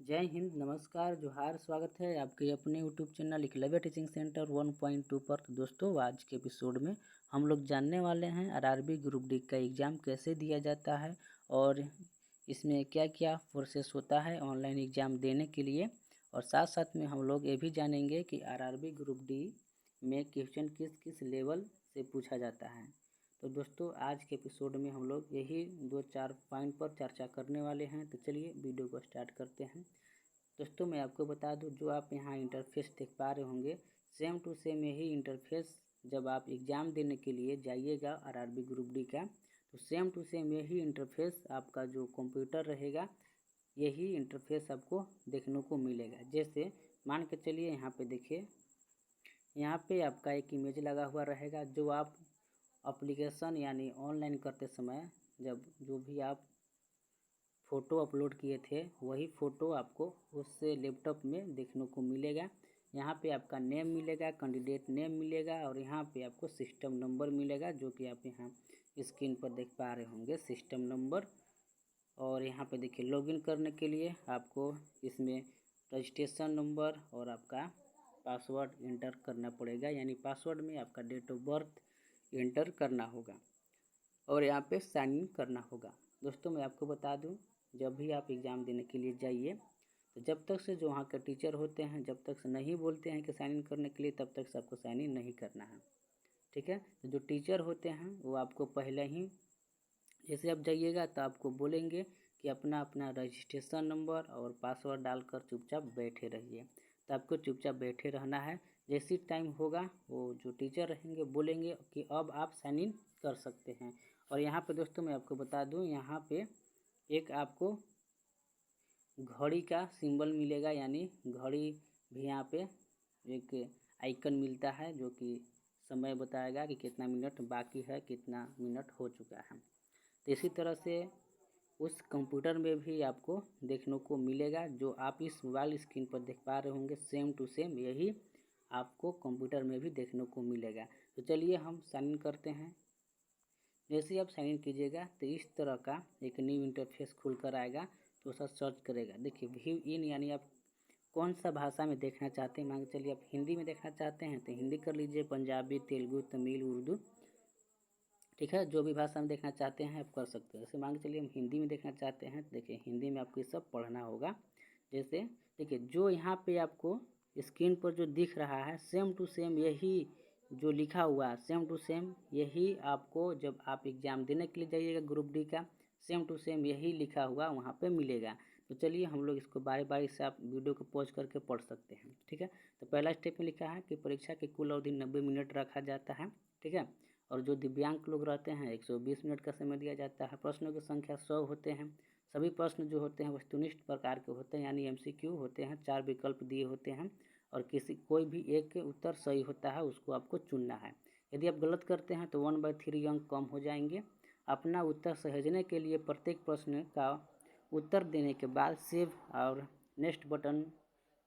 जय हिंद, नमस्कार, जोहार। स्वागत है आपके अपने YouTube channel Eklavya teaching centre 1.2 पर। तो दोस्तों, आज के एपिसोड में हम लोग जानने वाले हैं आरआरबी ग्रुप डी का एग्ज़ाम कैसे दिया जाता है और इसमें क्या क्या प्रोसेस होता है ऑनलाइन एग्ज़ाम देने के लिए। और साथ साथ में हम लोग ये भी जानेंगे कि आरआरबी ग्रुप डी में क्वेश्चन किस किस लेवल से पूछा जाता है। तो दोस्तों, आज के एपिसोड में हम लोग यही 2-4 पॉइंट पर चर्चा करने वाले हैं। तो चलिए वीडियो को स्टार्ट करते हैं। दोस्तों, मैं आपको बता दूं, जो आप यहाँ इंटरफेस देख पा रहे होंगे, सेम टू सेम यही इंटरफेस जब आप एग्ज़ाम देने के लिए जाइएगा आरआरबी ग्रुप डी का, तो सेम टू सेम यही इंटरफेस आपका जो कंप्यूटर रहेगा, यही इंटरफेस आपको देखने को मिलेगा। जैसे मान के चलिए, यहाँ पे देखिए, यहाँ पे आपका एक इमेज लगा हुआ रहेगा। जो आप एप्लीकेशन यानी ऑनलाइन करते समय जब जो भी आप फ़ोटो अपलोड किए थे, वही फ़ोटो आपको उससे लैपटॉप में देखने को मिलेगा। यहाँ पे आपका नेम मिलेगा, कैंडिडेट नेम मिलेगा और यहाँ पे आपको सिस्टम नंबर मिलेगा, जो कि आप यहाँ स्क्रीन पर देख पा रहे होंगे, सिस्टम नंबर। और यहाँ पे देखिए, लॉगिन करने के लिए आपको इसमें रजिस्ट्रेशन नंबर और आपका पासवर्ड एंटर करना पड़ेगा, यानी पासवर्ड में आपका डेट ऑफ बर्थ एंटर करना होगा और यहाँ पे साइन इन करना होगा। दोस्तों, मैं आपको बता दूं, जब भी आप एग्ज़ाम देने के लिए जाइए, तो जब तक से जो वहाँ के टीचर होते हैं, जब तक से नहीं बोलते हैं कि साइन इन करने के लिए, तब तक से आपको साइन इन नहीं करना है। ठीक है। तो जो टीचर होते हैं वो आपको पहले ही, जैसे आप जाइएगा तो आपको बोलेंगे कि अपना अपना रजिस्ट्रेशन नंबर और पासवर्ड डालकर चुपचाप बैठे रहिए। तो आपको चुपचाप बैठे रहना है। जैसी टाइम होगा, वो जो टीचर रहेंगे बोलेंगे कि अब आप साइन इन कर सकते हैं। और यहाँ पे दोस्तों, मैं आपको बता दूं, यहाँ पे एक आपको घड़ी का सिंबल मिलेगा, यानी घड़ी भी यहाँ पे एक आइकन मिलता है, जो कि समय बताएगा कि कितना मिनट बाकी है, कितना मिनट हो चुका है। तो इसी तरह से उस कंप्यूटर में भी आपको देखने को मिलेगा, जो आप इस मोबाइल स्क्रीन पर देख पा रहे होंगे, सेम टू सेम यही आपको कंप्यूटर में भी देखने को मिलेगा। तो चलिए हम साइन इन करते हैं। जैसे ही आप साइन इन कीजिएगा तो इस तरह का एक न्यू इंटरफेस खुल कर आएगा। तो उसका सर्च करेगा। देखिए, व्यू इन, यानी आप कौन सा भाषा में देखना चाहते हैं। मान के चलिए आप हिंदी में देखना चाहते हैं तो हिंदी कर लीजिए, पंजाबी, तेलुगु, तमिल, उर्दू, ठीक है, जो भी भाषा में देखना चाहते हैं आप कर सकते हैं। जैसे मान के चलिए हम हिंदी में देखना चाहते हैं तो देखिए, हिंदी में आपको ये सब पढ़ना होगा। जैसे देखिए, जो यहाँ पे आपको स्क्रीन पर जो दिख रहा है, सेम टू सेम यही जो लिखा हुआ है, सेम टू सेम यही आपको जब आप एग्ज़ाम देने के लिए जाइएगा ग्रुप डी का, सेम टू सेम यही लिखा हुआ वहाँ पे मिलेगा। तो चलिए हम लोग इसको बारी बारी से आप वीडियो को पॉज करके पढ़ सकते हैं। ठीक है। तो पहला स्टेप में लिखा है कि परीक्षा की कुल अवधि 90 मिनट रखा जाता है। ठीक है। और जो दिव्यांग लोग रहते हैं 120 मिनट का समय दिया जाता है। प्रश्नों की संख्या 100 होते हैं। सभी प्रश्न जो होते हैं वस्तुनिष्ठ प्रकार के होते हैं, यानी एमसीक्यू होते हैं। 4 विकल्प दिए होते हैं और कोई भी एक के उत्तर सही होता है, उसको आपको चुनना है। यदि आप गलत करते हैं तो 1/3 अंक कम हो जाएंगे। अपना उत्तर सहेजने के लिए प्रत्येक प्रश्न का उत्तर देने के बाद सेव और नेक्स्ट बटन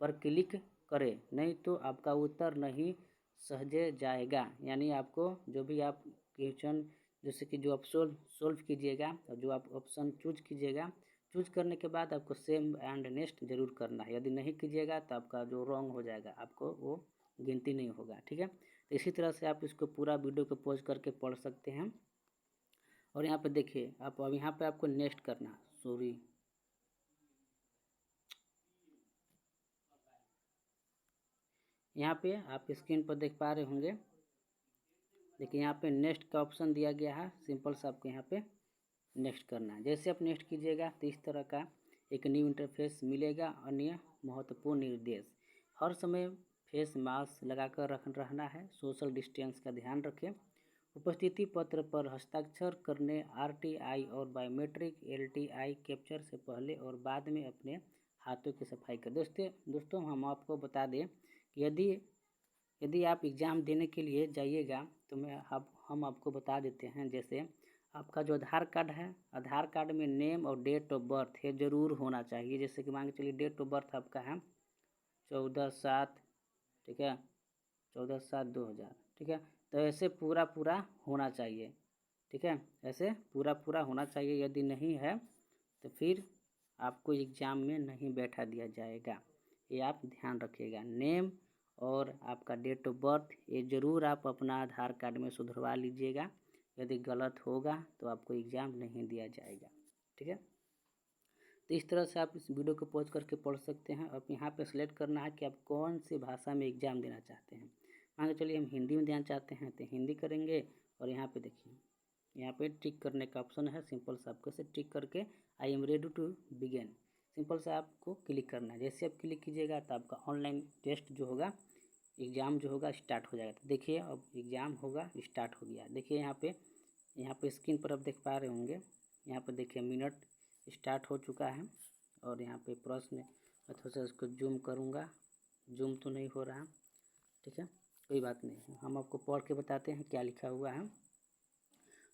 पर क्लिक करें, नहीं तो आपका उत्तर नहीं सहेजा जाएगा। यानी आपको जो भी आप क्वेश्चन, जैसे कि जो आप सोल्व कीजिएगा और जो आप ऑप्शन चूज कीजिएगा, चूज करने के बाद आपको सेव एंड नेक्स्ट जरूर करना है। यदि नहीं कीजिएगा तो आपका जो रॉन्ग हो जाएगा, आपको वो गिनती नहीं होगा। ठीक है। तो इसी तरह से आप इसको पूरा वीडियो को पॉज करके पढ़ सकते हैं। और यहाँ पे देखिए, आप अब यहाँ पे आपको नेक्स्ट करना, सॉरी, यहाँ पे आप स्क्रीन पर देख पा रहे होंगे। देखिए, यहाँ पे नेक्स्ट का ऑप्शन दिया गया है। सिंपल सा आपको यहाँ पे नेक्स्ट करना है। जैसे आप नेक्स्ट कीजिएगा तो इस तरह का एक न्यू इंटरफेस मिलेगा। अन्य महत्वपूर्ण निर्देश, हर समय फेस मास्क लगाकर रहना है। सोशल डिस्टेंस का ध्यान रखें। उपस्थिति पत्र पर हस्ताक्षर करने, आरटीआई और बायोमेट्रिक एलटीआई कैप्चर से पहले और बाद में अपने हाथों की सफाई करें। दोस्तों, हम आपको बता दें कि यदि आप एग्ज़ाम देने के लिए जाइएगा तो हम आपको बता देते हैं। जैसे आपका जो आधार कार्ड है, आधार कार्ड में नेम और डेट ऑफ बर्थ है ज़रूर होना चाहिए। जैसे कि मान के चलिए डेट ऑफ बर्थ आपका है 14/7, ठीक है, 14/7/2000, ठीक है। तो ऐसे पूरा होना चाहिए। ठीक है, ऐसे पूरा होना चाहिए। यदि नहीं है तो फिर आपको एग्ज़ाम में नहीं बैठा दिया जाएगा, ये आप ध्यान रखिएगा। नेम और आपका डेट ऑफ बर्थ ये ज़रूर आप अपना आधार कार्ड में सुधरवा लीजिएगा, यदि गलत होगा तो आपको एग्ज़ाम नहीं दिया जाएगा, ठीक है। तो इस तरह से आप इस वीडियो को पॉज करके पढ़ सकते हैं। अब यहाँ पे सेलेक्ट करना है कि आप कौन सी भाषा में एग्ज़ाम देना चाहते हैं। मान के चलिए हम हिंदी में देना चाहते हैं तो हिंदी करेंगे, और यहाँ पे देखिए यहाँ पे टिक करने का ऑप्शन है। सिंपल से आपको से टिक करके I am ready to begin simple से आपको क्लिक करना है। जैसे आप क्लिक कीजिएगा तो आपका ऑनलाइन टेस्ट जो होगा, एग्ज़ाम जो होगा स्टार्ट हो जाएगा। तो देखिए अब एग्ज़ाम होगा स्टार्ट हो गया। देखिए यहाँ पे स्क्रीन पर आप देख पा रहे होंगे, यहाँ पर देखिए मिनट स्टार्ट हो चुका है। और यहाँ पे प्रश्न मैं थोड़ा सा उसको जूम करूँगा, जूम तो नहीं हो रहा, ठीक है, कोई बात नहीं, हम आपको पढ़ के बताते हैं क्या लिखा हुआ है।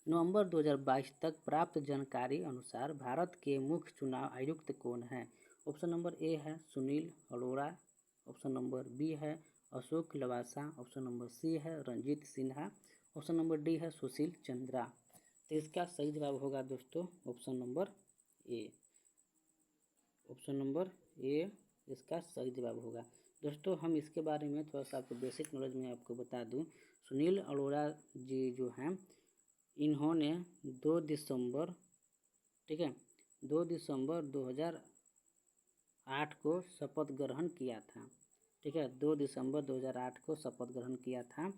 नवंबर 2022 तक प्राप्त जानकारी अनुसार भारत के मुख्य चुनाव आयुक्त कौन हैं। ऑप्शन नंबर ए है Sunil Arora, option number B है Ashok Lavasa, option number C है Ranjit Sinha, option number D है सुशील चंद्रा। तो इसका सही जवाब होगा दोस्तों option number A. Option number A इसका सही जवाब होगा। दोस्तों हम इसके बारे में थोड़ा सा आपको बेसिक नॉलेज में आपको बता दूं, सुनील अरोड़ा जी जो हैं इन्होंने 2 दिसंबर, ठीक है, 2 दिसंबर 2008 को शपथ ग्रहण किया था, ठीक है, 2 दिसंबर 2008 को शपथ ग्रहण किया था।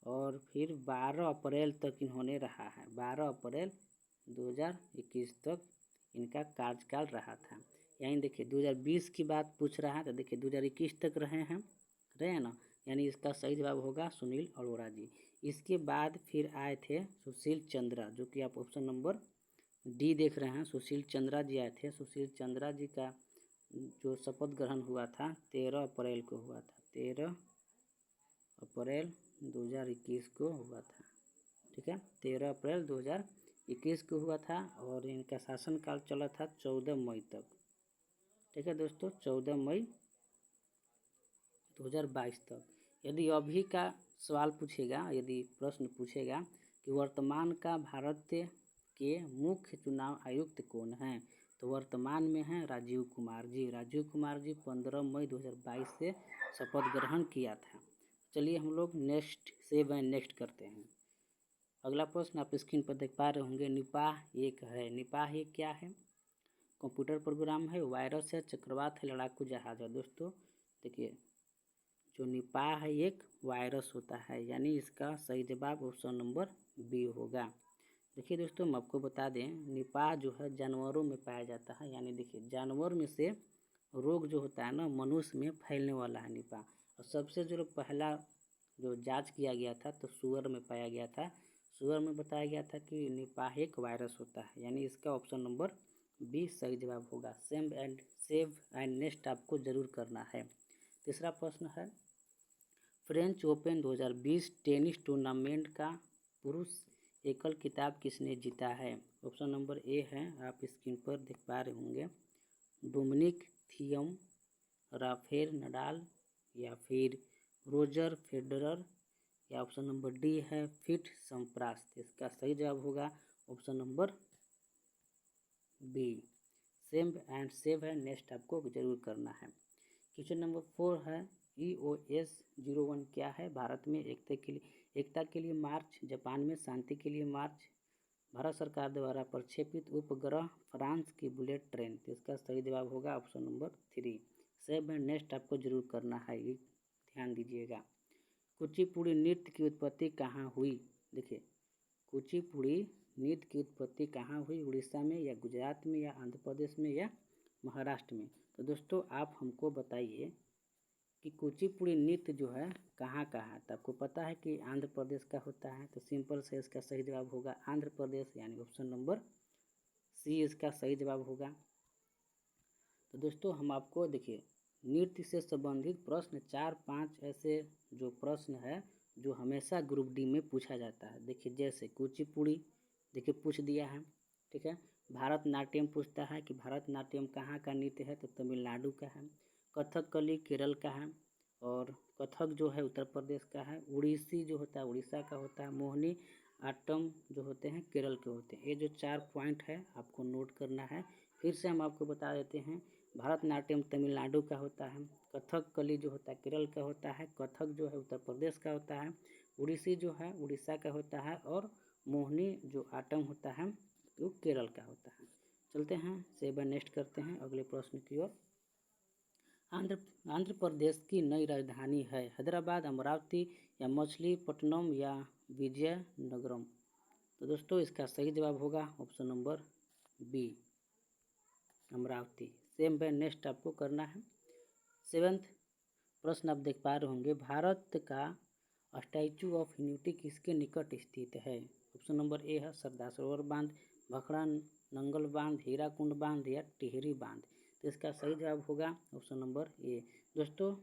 और फिर 12 अप्रैल तक इन्होंने रहा है, 12 अप्रैल 2021 तक इनका कार्यकाल रहा था। यानी देखिए 2020 की बात पूछ रहा है तो देखिए 2021 तक रहे हैं ना, यानी इसका सही जवाब होगा सुनील अरोड़ा जी। इसके बाद फिर आए थे सुशील चंद्रा, जो कि आप ऑप्शन नंबर डी देख रहे हैं, सुशील चंद्रा जी आए थे। सुशील चंद्रा जी का जो शपथ ग्रहण हुआ था 13 अप्रैल को हुआ था, 13 अप्रैल 2021 को हुआ था, ठीक है, 13 अप्रैल 2021 को हुआ था। और इनका शासनकाल चला था 14 मई तक, ठीक है दोस्तों, 14 मई 2022 तक। यदि अभी का सवाल पूछेगा, यदि प्रश्न पूछेगा कि वर्तमान का भारत के मुख्य चुनाव आयुक्त कौन हैं, तो वर्तमान में हैं राजीव कुमार जी। राजीव कुमार जी 15 मई 2022 से शपथ ग्रहण किया था। चलिए हम लोग नेक्स्ट सेव एंड नेक्स्ट करते हैं। अगला प्रश्न आप स्क्रीन पर देख पा रहे होंगे, निपाह एक है। निपाह एक क्या है? कंप्यूटर प्रोग्राम है, वायरस है, चक्रवात है, लड़ाकू जहाज है। दोस्तों देखिए जो निपाह है एक वायरस होता है, यानी इसका सही जवाब ऑप्शन नंबर बी होगा। देखिए दोस्तों हम आपको बता दें, निपाह जो है जानवरों में पाया जाता है, यानी देखिए जानवर में से रोग जो होता है ना मनुष्य में फैलने वाला है निपाह। और सबसे जो पहला जो जांच किया गया था तो सुअर में पाया गया था, सुअर में बताया गया था कि निपाह एक वायरस होता है, यानी इसका ऑप्शन नंबर बी सही जवाब होगा। सेव एंड नेक्स्ट आपको जरूर करना है। तीसरा प्रश्न है, फ्रेंच ओपन 2020 टेनिस टूर्नामेंट का पुरुष एकल खिताब किसने जीता है? ऑप्शन नंबर ए है, आप स्क्रीन पर देख पा रहे होंगे, डोमिनिक थियम, राफेल नडाल, या फिर रोजर फेडरर, या ऑप्शन नंबर डी है फिट सम्प्रास। इसका सही जवाब होगा ऑप्शन नंबर बी। सेव है नेक्स्ट आपको जरूर करना है। क्वेश्चन नंबर 4 है, EOS 01 क्या है? भारत में एकता के लिए मार्च, जापान में शांति के लिए मार्च, भारत सरकार द्वारा प्रक्षेपित उपग्रह, फ्रांस की बुलेट ट्रेन। तो इसका सही जवाब होगा option number 3। Save and next आपको जरूर करना है, ये ध्यान दीजिएगा। कुचिपुड़ी नृत्य की उत्पत्ति कहाँ हुई? देखिए कुचिपुड़ी नृत्य की उत्पत्ति कहाँ हुई? उड़ीसा में, या गुजरात में, या आंध्र प्रदेश में, या महाराष्ट्र में? तो दोस्तों आप हमको बताइए कि कुचिपुड़ी नृत्य जो है कहाँ का है? तो आपको पता है कि आंध्र प्रदेश का होता है, तो सिंपल से इसका सही जवाब होगा आंध्र प्रदेश, यानी ऑप्शन नंबर सी इसका सही जवाब होगा। तो दोस्तों हम आपको देखिए नृत्य से संबंधित प्रश्न 4-5 ऐसे जो प्रश्न है जो हमेशा ग्रुप डी में पूछा जाता है। देखिए जैसे कुचिपुड़ी देखिए पूछ दिया है, ठीक है, भारतनाट्यम पूछता है कि भारतनाट्यम कहाँ का नृत्य है? तो तमिलनाडु का है। कथकली केरल का है, और कथक जो है उत्तर प्रदेश का है। उड़ीसी जो होता है उड़ीसा का होता है। मोहिनी आट्टम जो होते हैं केरल के होते हैं। ये जो 4 पॉइंट है आपको नोट करना है, फिर से हम आपको बता देते हैं, भरतनाट्यम तमिलनाडु का होता है, कथकली जो होता है केरल का होता है, कथक जो है उत्तर प्रदेश का होता है, उड़ीसी जो है उड़ीसा का होता है, और मोहिनी जो आटम होता है वो केरल का होता है। चलते हैं सेब नेक्स्ट करते हैं अगले प्रश्न की ओर। आंध्र प्रदेश की नई राजधानी है हैदराबाद, अमरावती या मछलीपट्टनम या विजयनगरम। तो दोस्तों इसका सही जवाब होगा option number B, Amravati. Same by next आपको करना है। 7th प्रश्न आप देख पा रहे होंगे, भारत का स्टैचू ऑफ यूनिटी किसके निकट स्थित है। ऑप्शन नंबर ए है सरदार सरोवर बांध, भाखड़ा नंगल बांध, हीराकुंड बांध या टिहरी बांध। तो इसका सही जवाब होगा ऑप्शन नंबर ए। दोस्तों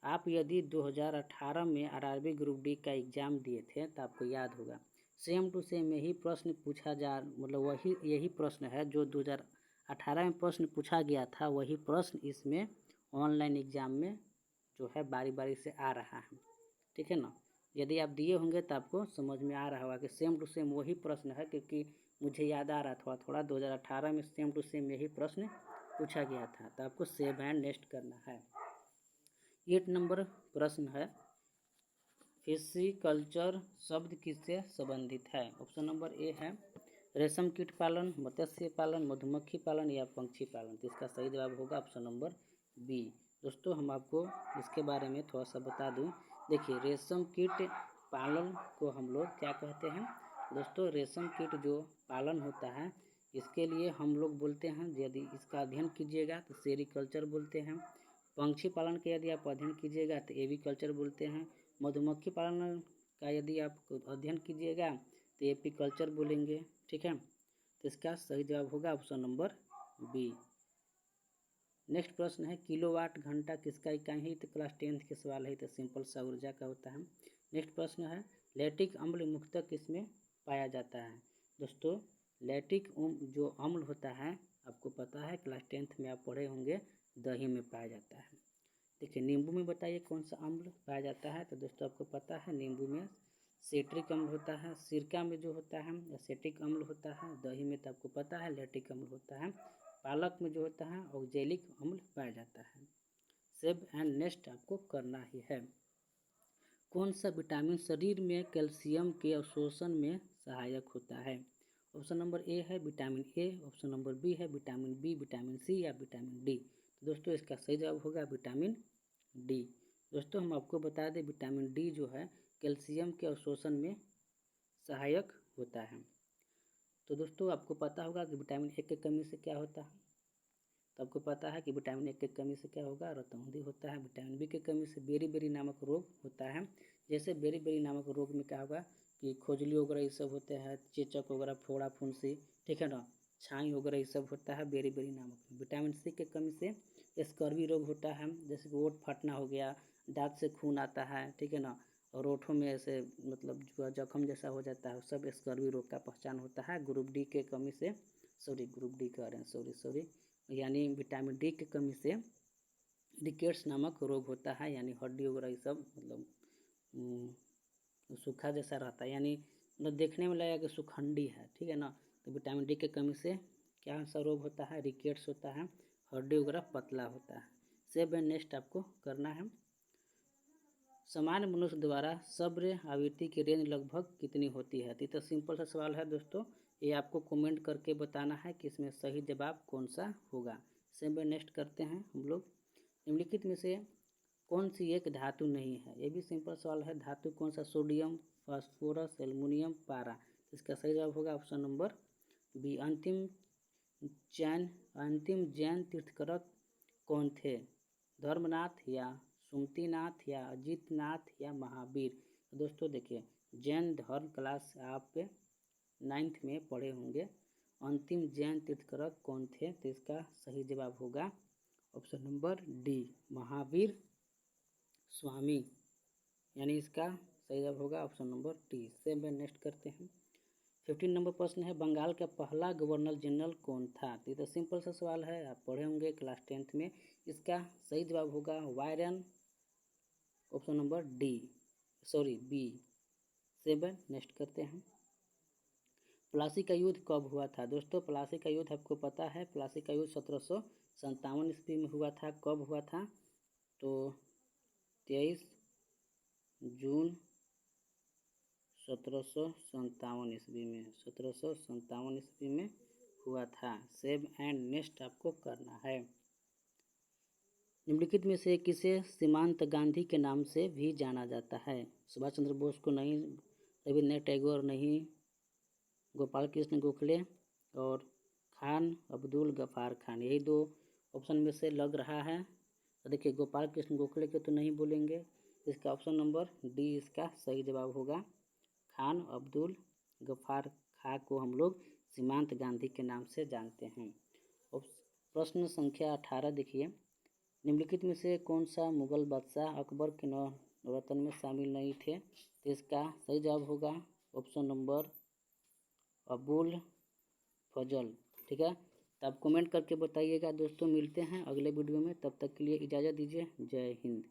आप यदि 2018 में आरआरबी ग्रुप डी का एग्ज़ाम दिए थे तो आपको याद होगा, सेम टू सेम यही प्रश्न पूछा जा, मतलब यही प्रश्न है जो 2018 में प्रश्न पूछा गया था, वही प्रश्न इसमें ऑनलाइन एग्ज़ाम में जो है बारी बारी से आ रहा है। ठीक है ना, यदि आप दिए होंगे तो आपको समझ में आ रहा होगा कि सेम टू सेम वही प्रश्न है, क्योंकि मुझे याद आ रहा थोड़ा 2018 में सेम टू सेम यही प्रश्न पूछा गया था। तो आपको सेव एंड नेक्स्ट करना है। 8 नंबर प्रश्न है, फिशिकल्चर शब्द किससे संबंधित है। ऑप्शन नंबर ए है रेशम कीट पालन, मत्स्य पालन, मधुमक्खी पालन या पंछी पालन। तो इसका सही जवाब होगा ऑप्शन नंबर बी। दोस्तों हम आपको इसके बारे में थोड़ा सा बता दूं। देखिए रेशम कीट पालन को हम लोग क्या कहते हैं। दोस्तों रेशम कीट जो पालन होता है इसके लिए हम लोग बोलते हैं, यदि इसका अध्ययन कीजिएगा तो सेरिकल्चर बोलते हैं। पंछी पालन का यदि आप अध्ययन कीजिएगा तो एविकल्चर बोलते हैं। मधुमक्खी पालन का यदि आप अध्ययन कीजिएगा तो एपीकल्चर बोलेंगे। ठीक है, तो इसका सही जवाब होगा ऑप्शन नंबर बी। नेक्स्ट प्रश्न है, किलोवाट घंटा किसका इकाई है। तो क्लास 10th के सवाल है, तो सिंपल सा ऊर्जा का होता है। नेक्स्ट प्रश्न है, लैक्टिक अम्ल मुख्यतः किसमें पाया जाता है। दोस्तों लैक्टिक जो अम्ल होता है आपको पता है, क्लास 10th में आप पढ़े होंगे, दही में पाया जाता है। देखिए नींबू में बताइए कौन सा अम्ल पाया जाता है। तो दोस्तों आपको पता है नींबू में सिट्रिक अम्ल होता है, सिरका में जो होता है एसिटिक अम्ल होता है, दही में तो आपको पता है लैक्टिक अम्ल होता है, पालक में जो होता है ऑक्जेलिक अम्ल पाया जाता है। सेव एंड नेक्स्ट आपको करना ही है। कौन सा विटामिन शरीर में कैल्शियम के अवशोषण में सहायक होता है। ऑप्शन नंबर ए है vitamin A, option number B है विटामिन बी, विटामिन सी या विटामिन डी। तो दोस्तों इसका सही जवाब होगा विटामिन डी। दोस्तों हम आपको बता दें विटामिन डी जो है कैल्शियम के अवशोषण में सहायक होता है। तो दोस्तों आपको पता होगा कि विटामिन ए की कमी से क्या होता है। तो आपको पता है कि विटामिन ए की कमी से क्या होगा, रतौंधी होता है। विटामिन बी की कमी से बेरी नामक रोग होता है। जैसे बेरी नामक रोग में क्या होगा कि खोजली वगैरह ये सब होते हैं, चेचक वगैरह, फोड़ा फुंसी, ठीक है ना, छाई वगैरह ये सब होता है बेरी नामक। विटामिन सी की कमी से स्कर्वी रोग होता है, जैसे कि ओठ फटना हो गया, दांत से खून आता है, ठीक है ना, और ओठों में ऐसे मतलब जो जख्म जैसा हो जाता है, सब स्कर्वी रोग का पहचान होता है। ग्रुप डी के कमी से, ग्रुप डी कह रहे हैं, सॉरी, यानी विटामिन डी की कमी से रिकेट्स नामक रोग होता है, यानी हड्डी वगैरह ये सब मतलब सूखा जैसा रहता है, यानी मतलब देखने में लगेगा कि सुखंडी है, ठीक है ना। तो विटामिन डी की कमी से क्या सा रोग होता है, रिकेट्स होता है, हड्डी वगैरह पतला होता है। सेव एंड नेक्स्ट आपको करना है। सामान्य मनुष्य द्वारा सब्र आवृत्ति की रेंज लगभग कितनी होती है। तो सिंपल सा सवाल है दोस्तों, ये आपको कमेंट करके बताना है कि इसमें सही जवाब कौन सा होगा। सेव एंड नेक्स्ट करते हैं हम लोग। निम्नलिखित में से कौन सी एक धातु नहीं है। ये भी सिंपल सवाल है, धातु कौन सा, सोडियम, फास्फोरस, एल्युमिनियम, पारा। इसका सही जवाब होगा ऑप्शन नंबर बी। अंतिम जैन तीर्थंकर कौन थे। धर्मनाथ या सुमतिनाथ या अजितनाथ या महावीर। दोस्तों देखिए जैन धर्म क्लास आप 9th में पढ़े होंगे। अंतिम जैन तीर्थंकर कौन थे। तो इसका सही जवाब होगा option number D, Mahavir Swami, यानी इसका सही जवाब होगा ऑप्शन नंबर डी। सेम में नेक्स्ट करते हैं। 15 नंबर प्रश्न है, बंगाल का पहला गवर्नर जनरल कौन था। तो ये सिंपल सा सवाल है, आप पढ़े होंगे क्लास 10th में। इसका सही जवाब होगा वायरन, option number D, B. 7 next करते हैं। प्लासी का युद्ध कब हुआ था? दोस्तों प्लासी का युद्ध आपको पता है, प्लासी का युद्ध 1757 ईस्वी में हुआ था। कब हुआ था? तो 23 जून 1757 ईस्वी में, 1757 ईस्वी में हुआ था। सेव एंड नेक्स्ट आपको करना है। निम्नलिखित में से किसे सीमांत गांधी के नाम से भी जाना जाता है? सुभाष चंद्र बोस को नहीं, रविन्द्रनाथ टैगोर नहीं, गोपाल कृष्ण गोखले और खान अब्दुल गफ्फार खान, यही दो ऑप्शन में से लग रहा है। तो देखिए गोपाल कृष्ण गोखले के तो नहीं बोलेंगे, इसका ऑप्शन नंबर डी इसका सही जवाब होगा। खान अब्दुल गफ्फार खां को हम लोग सीमांत गांधी के नाम से जानते हैं। प्रश्न संख्या 18 देखिए, निम्नलिखित में से कौन सा मुगल बादशाह अकबर के नवरत्न में शामिल नहीं थे? तो इसका सही जवाब होगा ऑप्शन नंबर अबुल फजल। ठीक है, तो आप कमेंट करके बताइएगा। दोस्तों मिलते हैं अगले वीडियो में, तब तक के लिए इजाज़त दीजिए। जय हिंद।